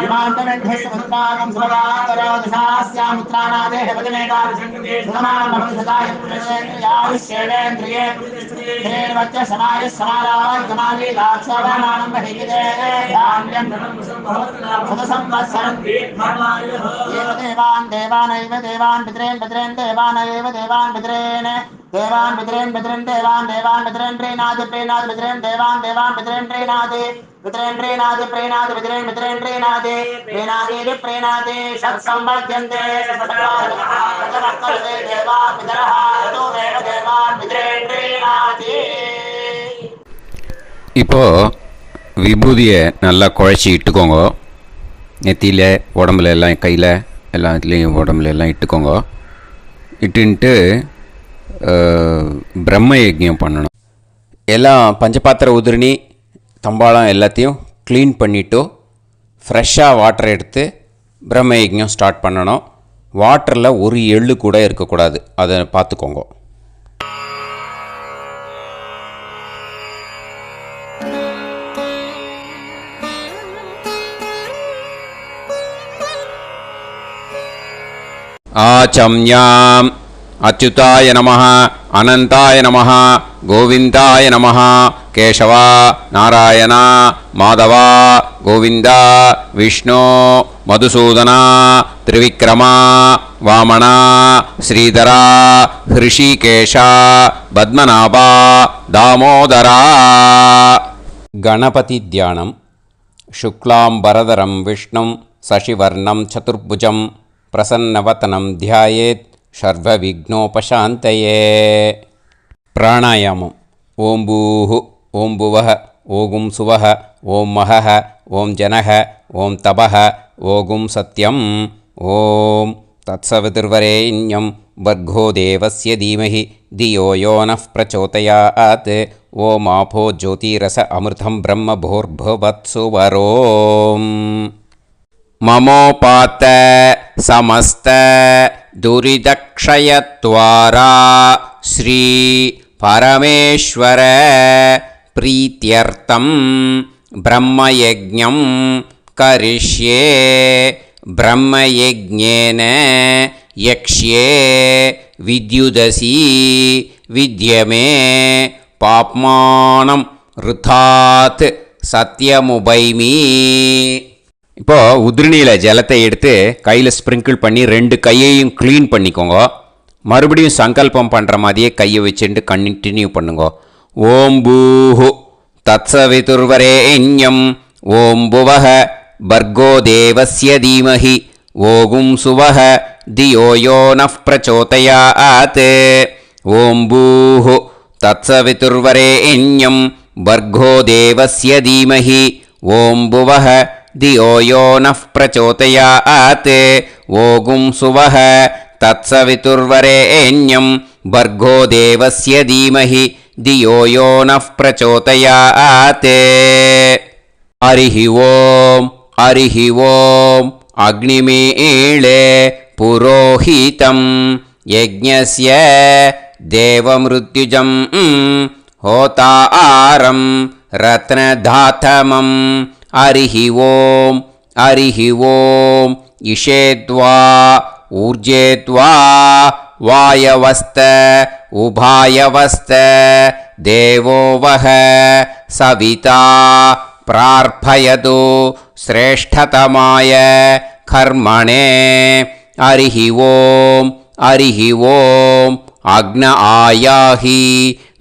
इमान्तमेध्यस्वपुत्रागं सुभगान्तरोदशास्यामुत्राणादेः पदमेकाविशङ्कते सुधमानभविषदाय पुरुषेन्द्रियायुष्येवेन्द्रिये हेर्वच्च समायुः समाराय कमाली दाक्षाभामानं बहिविदे धान्यं सुतसंवत्सरं एव देवान् पितॄन् देवानैव देवान् पितॄन् देवान् पितॄन् देवान् प्रीणाति पितॄन् देवान् पितॄन् प्रीणाति प्रीणाति षट्संवर्ध्यन्ते देवा पितरः तदेव देवान् पितॄन् प्रीणाति. இப்போ விபூதியை நல்லா குழச்சி இட்டுக்கோங்க. நெத்தியில், உடம்புல எல்லாம், கையில் எல்லாத்துலேயும் உடம்புல எல்லாம் இட்டுக்கோங்க. இட்டுன்ட்டு பிரம்ம யஜ்ஞம் பண்ணணும். எல்லாம் பஞ்சபாத்திர உதிரணி தம்பாளம் எல்லாத்தையும் க்ளீன் பண்ணிவிட்டு ஃப்ரெஷ்ஷாக வாட்டர் எடுத்து பிரம்ம யஜ்ஞம் ஸ்டார்ட் பண்ணணும். வாட்டரில் ஒரு எள்ளு கூட இருக்கக்கூடாது. அதை பார்த்துக்கோங்க. ஆச்சம்யாம் அச்சுதாய நமஹ, அனந்தாய நமஹ, கோவிந்தாய நமஹ, கேசவா, நாராயணா, மாதவா, கோவிந்தா, விஷ்ணு, மதுசூதனா, திரிவிக்ரமா, வாமனா, ஸ்ரீதரா, ஹிருஷிகேஷா, பத்மநாபா, தாமோதரா. கணபதி தியானம். சுக்லாம்பரதரம் விஷ்ணும் சசிவர்ணம் சதுர்புஜம் பிரசன்னவதனம் தியாயேத் சர்வவிக்னோபசாந்தயே. பிராணாயாமம். ஓம் பூஹு, ஓம் புவஹ, ஓகும் சுவஹ, ஓம் மஹஹ, ஓம் ஜனஹ, ஓம் தபஹ, ஓகும் சத்யம், ஓம் தத்சவிதுர்வரேண்யம் வர்கோ தேவஸ்ய தீமஹி தியோ யோ நः பிரச்சோதயாத். ஓம் ஆபோ ஜோதிரஸ அமிர்தம் பிரம்ம பூர்புவத்சு வரோம். மமோபாத்த சமஸ்த துரிதக்ஷயத்வாரா ஸ்ரீ பரமேஸ்வர பிரீத்யர்த்தம் பிரம்மயஜ்ஞம் கரிஷ்யே பிரம்மயஜ்ஞேன யக்ஷ்யே வித்யுதசி வித்யமே பாப்மானம் ருதாத் சத்யமுபைமி. இப்போது உதிரணியில் ஜலத்தை எடுத்து கையில் ஸ்ப்ரிங்கிள் பண்ணி 2 கையையும் க்ளீன் பண்ணிக்கோங்க. மறுபடியும் சங்கல்பம் பண்ணுற மாதிரியே கையை வச்சுட்டு கண்டினியூ பண்ணுங்க. ஓம் பூஹு தத்சவிதுர்வரேண்யம் ஓம் புவஹ பர்கோ தேவஸ்ய தீமஹி ஓகும் சுவஹ தியோ யோ நஃப் பிரச்சோதயாத். ஓம் பூஹு தத்சவிதுர்வரேண்யம் பர்கோ தேவஸ்ய தீமஹி ஓம் புவஹ தியோ யோ நஃப் பிரச்சோதயாத். ஓகும் சுவஹ தத்சவிதுர்வரேண்யம் பர்கோ தேவஸ்ய தீமஹி தியோ யோ நஃப் பிரச்சோதயாத். ஹரிஹி ஓம் ஹரிஹி ஓம் அக்னிமீளே புரோஹிதம் யஜ்ஞஸ்ய தேவமிருத்யுஜம் ஹோதாரம் ரத்னதாத்தமம். ஹரிஹி ஓம் ஹரிஹி ஓம் இஷேத்வா ஊர்ஜேத்வா வாயவஸ்த உபாயவஸ்த தேவோ வஹ சவிதா பிரார்ப்பயது ஸ்ரேஷ்டதமாய கர்மணே. ஹரிஹி ஓம் ஹரிஹி ஓம் அக்ன ஆயாஹி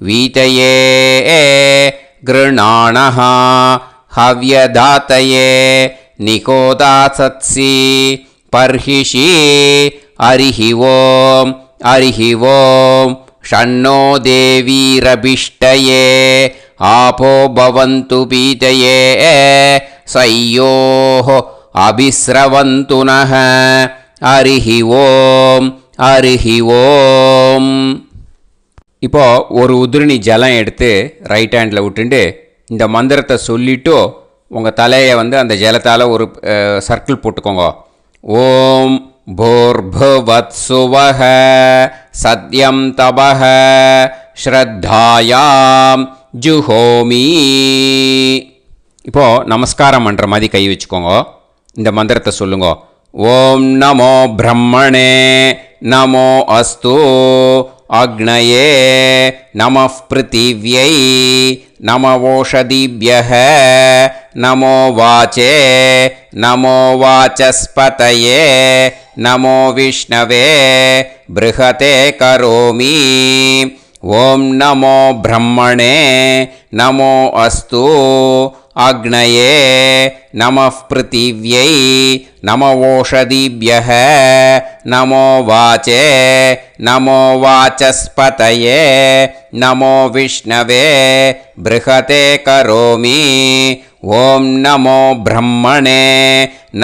வீதயே கிருணாணஹ ஹவ்யதாத்தயே நிகோதாசத்சி பர்ஹிஷி. ஹரிஹி ஓம் ஹரிஹி ஓம் ஷண்ணோ தேவீரபிஷ்டயே ஆபோ பவந்து பீதயே சய்யோஹ அபிஸ்ரவந்து நஹ. ஹரிஹி ஓம் ஹரிஹி ஓம். இப்போ ஒரு உதிரணி ஜலம் எடுத்து ரைட் ஹேண்டில் விட்டுண்டு இந்த மந்திரத்தை சொல்லிவிட்டு உங்கள் தலையை அந்த ஜலத்தால் ஒரு சர்க்கிள் போட்டுக்கோங்க. ஓம் பூர்புவத்சுவஹ சத்யம் தபஹ ஸ்ரத்தாயாம் ஜுஹோமி. இப்போது நமஸ்காரம் பண்ணுற மாதிரி கை வச்சுக்கோங்க. இந்த மந்திரத்தை சொல்லுங்க. ஓம் நமோ பிரம்மணே நமோ அஸ்து அக்னயே நமः பிருத்திவ்யை நமவோஷதிभ्यः நமோ வாச்சே நமோ வாசஸ்பதயே நமோ விஷ்ணவே ப்ருஹதே கரோமி. ஓம் நமோ பிரம்மணே நமோ அஸ்து அக்னயே நமः பிருத்திவ்யை நமவோஷதிभ्यः நமோ வாச்சே நமோ வாசஸ்பதயே நமோ விஷ்ணவே ப்ருஹதே கரோமி. ஓம் நமோ பிரம்மணே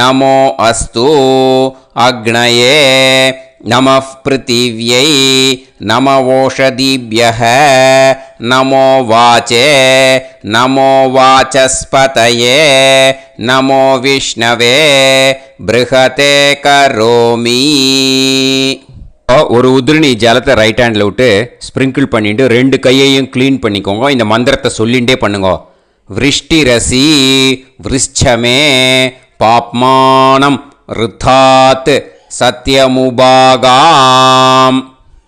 நமோ அஸ்து அக்னயே நமः பிருத்திவ்யை நமவோஷதிभ्यः நமோ வாச்சே நமோ வாசஸ்பதயே நமோ விஷ்ணவே ப்ருஹதே கரோமி. ஒரு உதிரணி ஜலத்தை ரைட் ஹேண்டில் விட்டு ஸ்ப்ரிங்கிள் பண்ணிட்டு 2 கையையும் க்ளீன் பண்ணிக்கோங்க. இந்த மந்திரத்தை சொல்லிகிட்டே பண்ணுங்க. விருஷ்டிரசி விருஷ்சமே பாப்மானம் ருத்தாத் சத்யமுபாகாம்.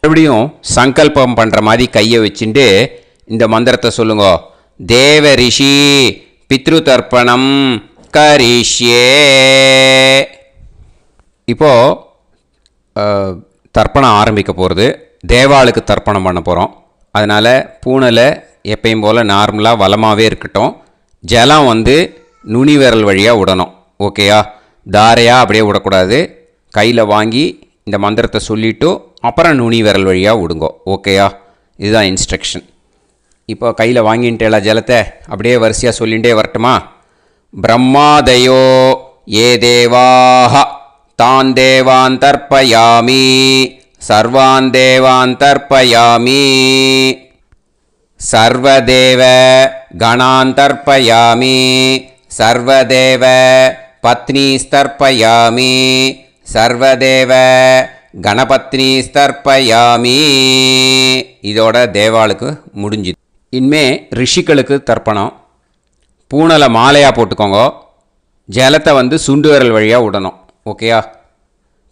மறுபடியும் சங்கல்பம் பண்ணுற மாதிரி கையை வச்சுட்டு இந்த மந்திரத்தை சொல்லுங்க. தேவ ரிஷி பித்ரு தர்ப்பணம் கரிஷ்யே. இப்போது தர்ப்பணம் ஆரம்பிக்க போகிறது. தேவாளுக்கு தர்ப்பணம் பண்ண போகிறோம். அதனால் பூனலை எப்பயும் போல் நார்மலாக வளமாகவே இருக்கட்டும். ஜலம் நுனி விரல் வழியாக விடணும். ஓகேயா? தாரையாக அப்படியே விடக்கூடாது. கையில் வாங்கி இந்த மந்திரத்தை சொல்லிவிட்டு அப்புறம் நுனி விரல் வழியாக விடுங்கோ. ஓகேயா? இதுதான் இன்ஸ்ட்ரக்ஷன். இப்போ கையில் வாங்கின்ட்டேல ஜலத்தை அப்படியே வரிசையாக சொல்லிகிட்டே வரட்டுமா? பிரம்மாதயோ ஏ தேவாஹ தான் தேவான் தர்ப்பயாமி சர்வான் தேவான் தர்ப்பயாமி சர்வதேவ கணான் தர்ப்பயாமி சர்வதேவ பத்னீஸ்தர்ப்பயாமி சர்வதேவ கணபத்னீஸ்தர்ப்பயாமி. இதோட தேவாளுக்கு முடிஞ்சுது. இனிமே ரிஷிகளுக்கு தர்ப்பணம். பூனலை மாலையாக போட்டுக்கோங்க. ஜலத்தை வந்து சுண்டு விரல் வழியாக விடணும். ஓகேயா?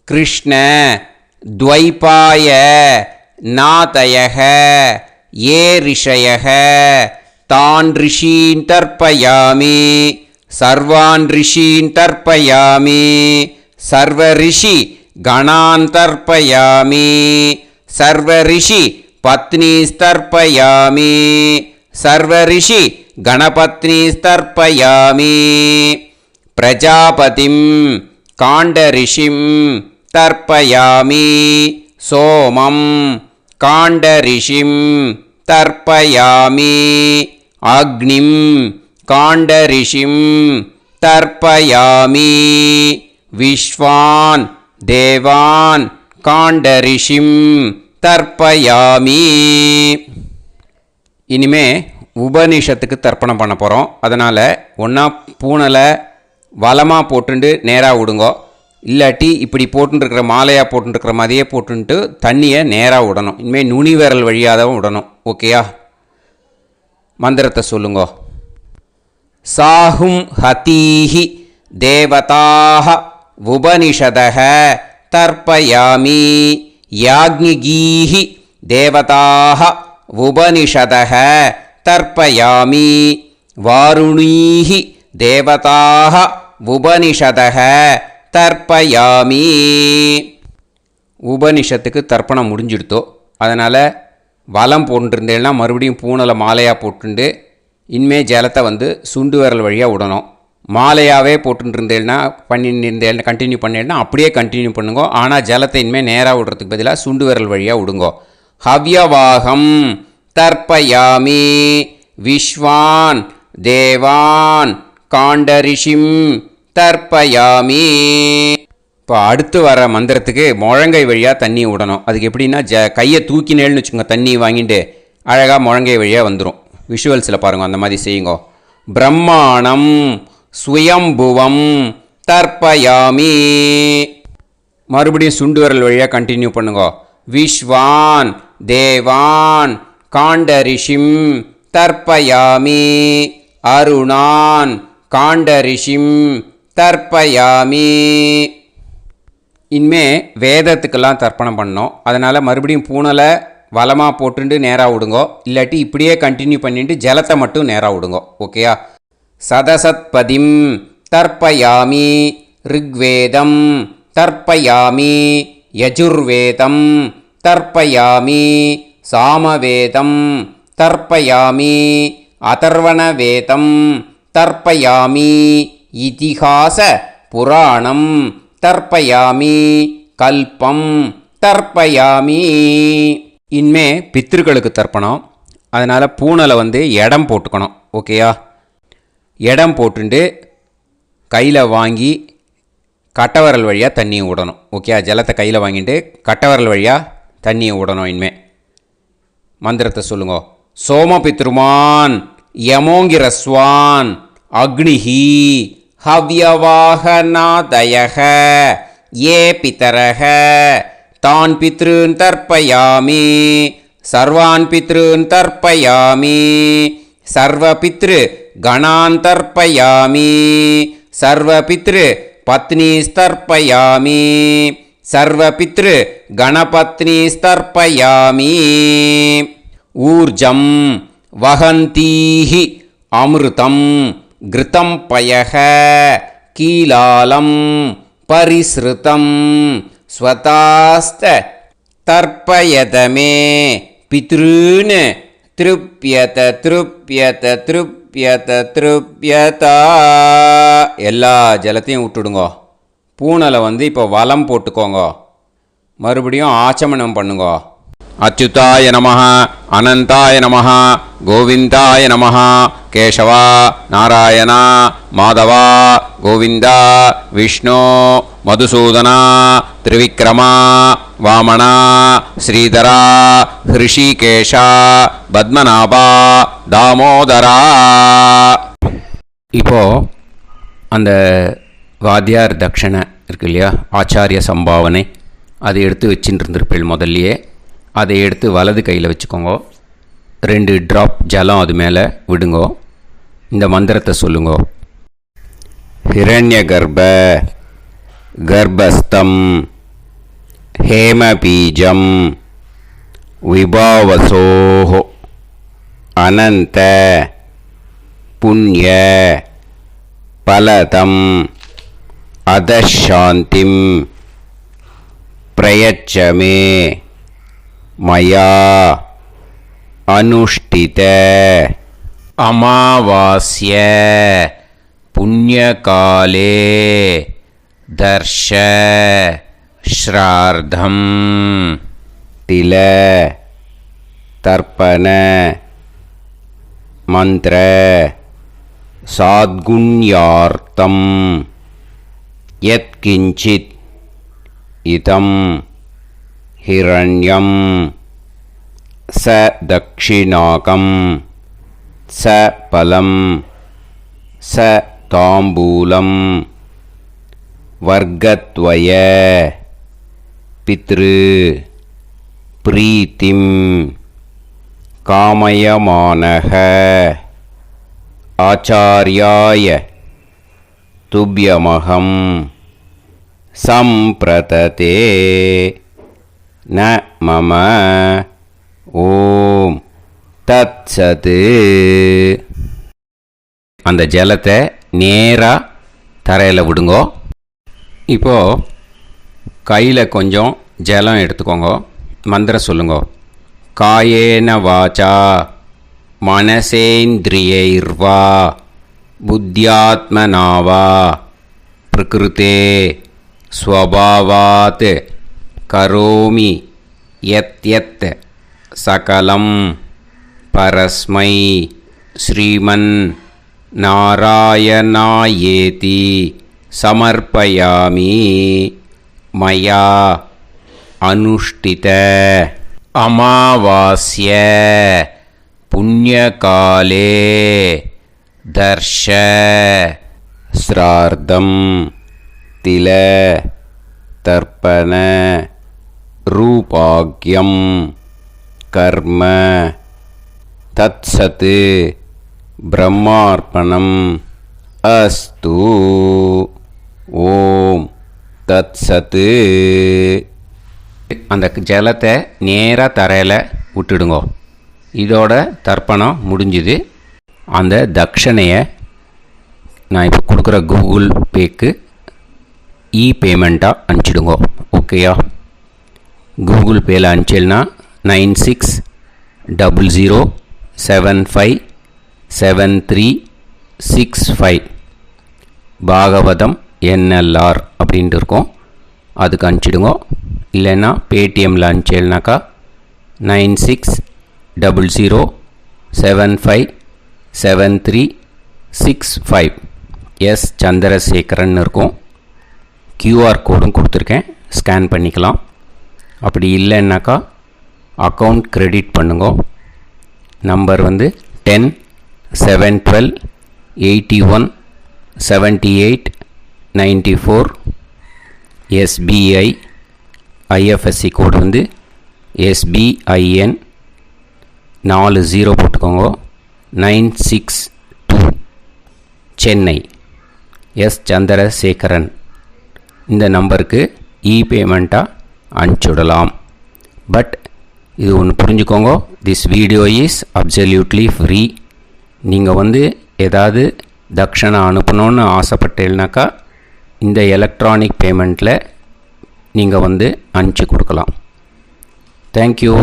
கிருஷ்ண துவைபாய நாதயக ஏ ரிஷயக தான் ரிஷீன் தர்ப்பயாமி சர்வான் ரிஷீன் தர்ப்பயாமி சர்வ ரிஷி கணான் தர்ப்பயாமி சர்வ ரிஷி பத்னீஸ்தர்ப்பயாமி சர்வ ரிஷி கணபத்னீஸ்தர்ப்பயாமி பிரஜாபதிம் காண்டரிஷிம் தர்ப்பயாமி சோமம் காண்டரிஷிம் தர்ப்பயாமி அக்னிம் காண்டரிஷிம் தர்ப்பயாமி விஸ்வான் தேவான் காண்டரிஷிம் தர்ப்பயாமி. இனிமே உபநிஷத்துக்கு தர்ப்பணம் பண்ண போகிறோம். அதனால் ஒன்றா பூனலை வலமாக போட்டுண்டு நேராக விடுங்கோ, இல்லாட்டி இப்படி போட்டுருக்கிற மாலையாக போட்டுருக்கிற மாதிரியே போட்டுன்ட்டு தண்ணியை நேராக விடணும். இனிமேல் நுனி விரல் வழியாக தான் விடணும். ஓகேயா? மந்திரத்தை சொல்லுங்கோ. சாஹும் ஹதீஹி தேவதாக உபனிஷதக தர்ப்பயாமி யாக்ஞிகீஹி தேவதாக உபனிஷதக தர்ப்பயாமி வாருணீஹி தேவதாக உபனிஷதக தர்ப்பயாமி. உபனிஷத்துக்கு தர்ப்பணம் முடிஞ்சிடுத்தோ, அதனால் வலம் போட்டுருந்தேன்னா மறுபடியும் பூனலை மாலையாக போட்டுண்டு இனிமே ஜலத்தை வந்து சுண்டு விரல் வழியாக விடணும். மாலையாகவே போட்டுருந்தேன்னா பண்ணிருந்தேன் கண்டினியூ பண்ணேன்னா அப்படியே கண்டினியூ பண்ணுங்கோ. ஆனால் ஜலத்தை இனிமேல் நேராக விடுறதுக்கு பதிலாக சுண்டு விரல் வழியாக விடுங்கோ. ஹவ்யவாகம் தர்ப்பயாமி விஸ்வான் தேவான் காண்டரிஷிம் தர்ப்பயாமி. இப்போ அடுத்து வர மந்திரத்துக்கு முழங்கை வழியாக தண்ணி விடணும். அதுக்கு எப்படின்னா கையை தூக்கினேன்னு வச்சுக்கோங்க, தண்ணி வாங்கிட்டு அழகாக முழங்கை வழியாக வந்துடும். விஷுவல்ஸில் பாருங்கள், அந்த மாதிரி செய்யுங்கோ. பிரம்மாணம் சுயம்புவம் தர்ப்பயாமி. மறுபடியும் சுண்டு விரல் வழியாக கண்டினியூ பண்ணுங்கோ. விஸ்வான் தேவான் காண்டரிஷிம் தர்ப்பயாமி அருணான் காண்டரிஷிம் தர்ப்பயாமி. இனிமே வேதத்துக்கெல்லாம் தர்ப்பணம் பண்ணோம். அதனால் மறுபடியும் பூனலை வலமாக போட்டுண்டு நேராக விடுங்கோ, இல்லாட்டி இப்படியே கண்டினியூ பண்ணிட்டு ஜலத்தை மட்டும் நேராக விடுங்கோ. ஓகேயா? சதசத்பதிம் தர்ப்பயாமி ரிக்வேதம் தர்ப்பயாமி யஜுர்வேதம் தர்ப்பயாமி சாமவேதம் தர்ப்பயாமி அதர்வணவேதம் தர்ப்பயாமி இதிஹாச புராணம் தர்ப்பயாமி கல்பம் தர்ப்பயாமி. இனிமே பித்ருக்களுக்கு தர்ப்பணம். அதனால் பூனலை வந்து இடம் போட்டுக்கணும். ஓகேயா? இடம் போட்டுண்டு கையில் வாங்கி கட்டவரல் வழியாக தண்ணியை விடணும். ஓகே? ஜலத்தை கையில் வாங்கிட்டு கட்டவரல் வழியாக தண்ணியை விடணும். இனிமே மந்திரத்தை சொல்லுங்க. சோமபித்ருமான் யமோங்கிரஸ்வான் அக்னிஹி ஹவ்யவாகநாதயக ஏ பிதரக தான் பித்ருன் தர்ப்பயாமி சர்வான் பித்ருன் தர்ப்பயாமி சர்வ பித்ரு கணான் தர்ப்பயாமி சர்வ பித்ரு பத்னீஸ்தர்ப்பயாமி சர்வ பித்ரு கணபத்னீஸ்தர்ப்பயாமி. ஊர்ஜம் வஹந்தீஹி அமிர்தம் கிருதம் பயக கீலாலம் பரிஸ்ருதம் ஸ்வதாஸ்த தர்ப்பயதமே பித்ருன் திருப்யத திருப்யத திருப்யத திருப்யதா. எல்லா ஜலத்தையும் விட்டுடுங்கோ. பூனலை வந்து இப்போ வலம் போட்டுக்கோங்க. மறுபடியும் ஆச்சமனம் பண்ணுங்கோ. அச்சுதாய நமஹ அனந்தாய நமஹ கோவிந்தாய நமஹ கேசவா நாராயணா மாதவா கோவிந்தா விஷ்ணு மதுசூதனா திரிவிக்ரமா வாமனா ஸ்ரீதரா ஹிருஷிகேஷா பத்மநாபா தாமோதரா. இப்போது அந்த வாத்தியார் தட்சணை இருக்கு இல்லையா, ஆச்சாரிய சம்பாவனை, அதை எடுத்து வச்சுட்டு இருந்திருப்பேள் முதல்லையே. அதை எடுத்து வலது கையில் வச்சுக்கோங்க. 2 ட்ராப் ஜலம் அது மேலே விடுங்கோ. இந்த மந்திரத்தை சொல்லுங்கோ. हिरण्यगर्भ गर्भस्थं हेमबीजं विभावसोः अनन्त पुण्य फलदम् अधशान्तिं प्रयच्छ मे मया अनुष्ठित अमावास्य पुण्यकाले दर्श श्रार्धं तिल तर्पण मंत्र साद्गुण्यार्थं यत्किंचित् इदं हिरण्यं स दक्षिणाकं स फलं स ताम्बूलं वर्गद्वय पितृ प्रीतिं कामयमानः आचार्याय तुभ्यमहं सम्प्रतते न मम ஓம் தத்சது. அந்த ஜலத்தை நேராக தரையில் விடுங்கோ. இப்போது கையில் கொஞ்சம் ஜலம் எடுத்துக்கோங்க. மந்திரம் சொல்லுங்க. காயேன வாச்சா மனசேந்திரியைர்வா புத்தியாத்மனாவா பிரகிருதே ஸ்வபாவாத் கரோமி யத் யத் सकलं परस्मै श्रीमन् नारायणायेति समर्पयामि मया अनुष्ठित अमावास्य पुण्यकाले दर्श श्रार्धं तिल तर्पण रूपाग्यं कर्म तत्सत् ब्रह्मार्पणम् अस्तु. ஓம் தத்சத். அந்த ஜலத்தை நேராக தரையில் விட்டுடுங்கோ. இதோட தர்ப்பணம் முடிஞ்சுது. அந்த தட்சணையை நான் இப்போ கொடுக்குற கூகுள் பேக்கு பேமெண்ட்டாக அனுப்பிச்சிடுங்கோ. ஓகேயா? கூகுள் பேயில் அனுப்பிச்சில்னா 9600757365 பாகவதம் NLR அப்படின்ட்டு இருக்கோம். அதுக்கு அனுப்பிச்சிடுங்க. இல்லைன்னா பேடிஎம்மில் அனுப்பிச்சேல்னாக்கா 9600757365 எஸ் சந்திரசேகரன் இருக்கும். QR கோடும் கொடுத்துருக்கேன், ஸ்கேன் பண்ணிக்கலாம். அப்படி இல்லைன்னாக்கா அக்கௌண்ட் கிரெடிட் பண்ணுங்க. நம்பர் வந்து 10-7-12-81-78-94. SBI IFSC கோடு வந்து SBIN 40 போட்டுக்கோங்க. 962 சென்னை. எஸ் சந்திரசேகரன். இந்த நம்பருக்கு பேமெண்ட்டாக அனுப்பிச்சுடலாம். பட் இது ஒன்று புரிஞ்சுக்கோங்க, this video is absolutely free. நீங்கள் வந்து ஏதாவது தட்சணை அனுப்பணுன்னு ஆசைப்பட்டேன்னாக்கா இந்த எலக்ட்ரானிக் பேமெண்ட்டில் நீங்கள் வந்து அனுப்பிச்சி கொடுக்கலாம். தேங்க்யூ.